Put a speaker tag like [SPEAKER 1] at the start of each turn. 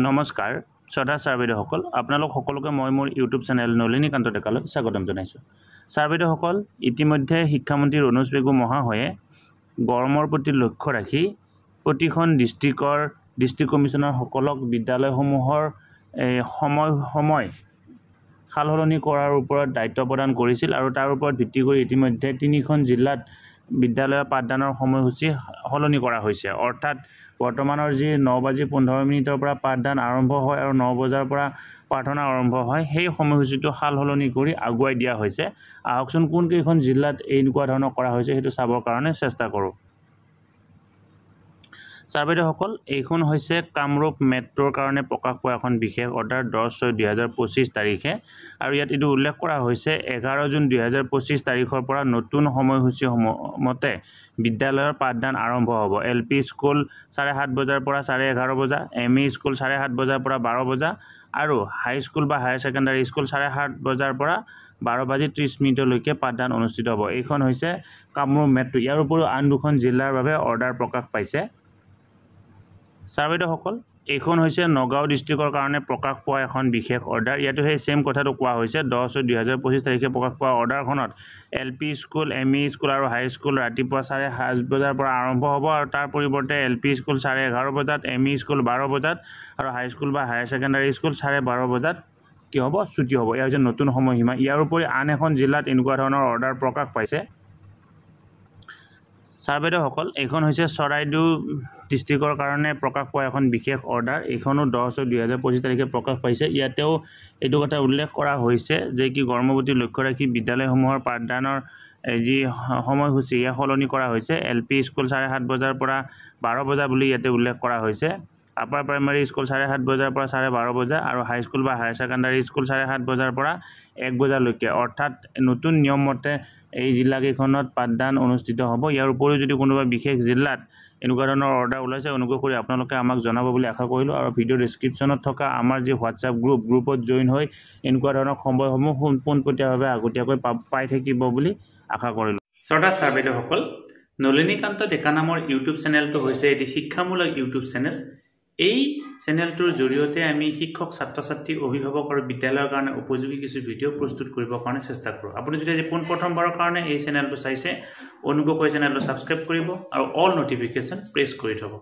[SPEAKER 1] নমস্কাৰ শ্ৰদ্ধা ছাৰবেদসকল আপোনালোক সকলোকে মই মোৰ ইউটিউব চেনেল নলিনীকান্ত ডেকালৈ স্বাগতম জনাইছোঁ। ছাৰবেদসকল ইতিমধ্যে শিক্ষামন্ত্ৰী ৰণোজ পেগু মহাশয়ে গৰমৰ প্ৰতি লক্ষ্য ৰাখি প্ৰতিখন ডিষ্ট্ৰিক্টৰ ডিষ্ট্ৰিক্ট কমিশনাৰসকলক বিদ্যালয়সমূহৰ সময় সালসলনি কৰাৰ ওপৰত দায়িত্ব প্ৰদান কৰিছিল আৰু তাৰ ওপৰত ভিত্তি কৰি ইতিমধ্যে 3খন জিলাত বিদ্যালয়ৰ পাঠদানৰ সময়সূচী সলনি কৰা হৈছে। অৰ্থাৎ বৰ্তমানৰ যি 9:15 পৰা পাঠদান আৰম্ভ হয় আৰু 9 বজাৰ পৰা প্ৰাৰ্থনা আৰম্ভ হয় সেই সময়সূচীটো সালসলনি কৰি আগুৱাই দিয়া হৈছে। আহকচোন কোন কেইখন জিলাত এনেকুৱা ধৰণৰ কৰা হৈছে সেইটো চাবৰ কাৰণে চেষ্টা কৰোঁ। ছাৰবেদসকল এইখন হৈছে কামৰূপ মেট্ৰ'ৰ কাৰণে প্ৰকাশ পোৱা এখন বিশেষ অৰ্ডাৰ 10/6/2025 তাৰিখে আৰু ইয়াত এইটো উল্লেখ কৰা হৈছে 11 জুন 2025 তাৰিখৰ পৰা নতুন সময়সূচী মতে বিদ্যালয়ৰ পাঠদান আৰম্ভ হ'ব। LP স্কুল 7:30 বজাৰ পৰা 11:30 বজা, ME স্কুল 7:30 বজাৰ পৰা 12 বজা আৰু হাই স্কুল বা হায়াৰ ছেকেণ্ডাৰী স্কুল 7:30 বজাৰ পৰা 12:30 পাঠদান অনুষ্ঠিত হ'ব। এইখন হৈছে কামৰূপ মেট্ৰ'। ইয়াৰ উপৰিও আন দুখন জিলাৰ বাবে অৰ্ডাৰ প্ৰকাশ পাইছে। ছাৰবেদসকল এইখন হৈছে নগাঁও ডিষ্ট্ৰিক্টৰ কাৰণে প্ৰকাশ পোৱা এখন বিশেষ অৰ্ডাৰ। ইয়াতো সেই ছেম কথাটো কোৱা হৈছে 10/6/2025 তাৰিখে প্ৰকাশ পোৱা অৰ্ডাৰখনত LP স্কুল, ME স্কুল আৰু হাই স্কুল ৰাতিপুৱা 7:30 বজাৰ পৰা আৰম্ভ হ'ব আৰু তাৰ পৰিৱৰ্তে LP স্কুল 11:30 বজাত, ME স্কুল 12 বজাত আৰু হাই স্কুল বা হায়াৰ ছেকেণ্ডাৰী স্কুল 12:30 বজাত কি হ'ব ছুটি হ'ব। এয়া হৈছে নতুন সময়সীমা। ইয়াৰ উপৰি আন এখন জিলাত এনেকুৱা ধৰণৰ অৰ্ডাৰ প্ৰকাশ পাইছে। ছাৰবেদসকল এইখন হৈছে চৰাইদেউ ডিষ্ট্ৰিক্টৰ কাৰণে প্ৰকাশ পোৱা এখন বিশেষ অৰ্ডাৰ। এইখনো 10/6/2025 তাৰিখে প্ৰকাশ পাইছে। ইয়াতেও এইটো কথা উল্লেখ কৰা হৈছে যে কি গৰমৰ প্ৰতি লক্ষ্য ৰাখি বিদ্যালয়সমূহৰ পাঠদানৰ যি সময়সূচী ইয়াক সলনি কৰা হৈছে। LP স্কুল 7:30 বজাৰ পৰা 12 বজা বুলি ইয়াতে উল্লেখ কৰা হৈছে। আপাৰ প্ৰাইমাৰী স্কুল 7:30 বজাৰ পৰা 12:30 বজা আৰু হাই স্কুল বা হায়াৰ ছেকেণ্ডাৰী স্কুল 7:30 বজাৰ পৰা 1 বজালৈকে। অৰ্থাৎ নতুন নিয়ম মতে এই জিলাকেইখনত পাঠদান অনুষ্ঠিত হ'ব। ইয়াৰ উপৰিও যদি কোনোবা বিশেষ জিলাত এনেকুৱা ধৰণৰ অৰ্ডাৰ ওলাইছে অনুগ্ৰহ কৰি আপোনালোকে আমাক জনাব বুলি আশা কৰিলোঁ আৰু ভিডিঅ' ডেছক্ৰিপশ্যনত থকা আমাৰ যি হোৱাটছআপ গ্ৰুপত জইন হৈ এনেকুৱা ধৰণৰ খবৰসমূহ পোনপটীয়াভাৱে আগতীয়াকৈ পাই থাকিব বুলি আশা কৰিলোঁ। শ্ৰদ্ধা ছাৰবেদসকল নলিনীকান্ত ডেকা নামৰ ইউটিউব চেনেলটো হৈছে এটি শিক্ষামূলক ইউটিউব চেনেল। এই চেনেলটোৰ জৰিয়তে আমি শিক্ষক, ছাত্ৰ-ছাত্ৰী, অভিভাৱক আৰু বিদ্যালয়ৰ কাৰণে উপযোগী কিছু ভিডিঅ' প্ৰস্তুত কৰিবৰ কাৰণে চেষ্টা কৰোঁ। আপুনি যদি আজি পোনপ্ৰথমবাৰৰ কাৰণে এই চেনেলটো চাইছে অনুগ্ৰহ কৰি চেনেলটো ছাবস্ক্ৰাইব কৰিব আৰু অল নটিফিকেশ্যন প্ৰেছ কৰি থ'ব।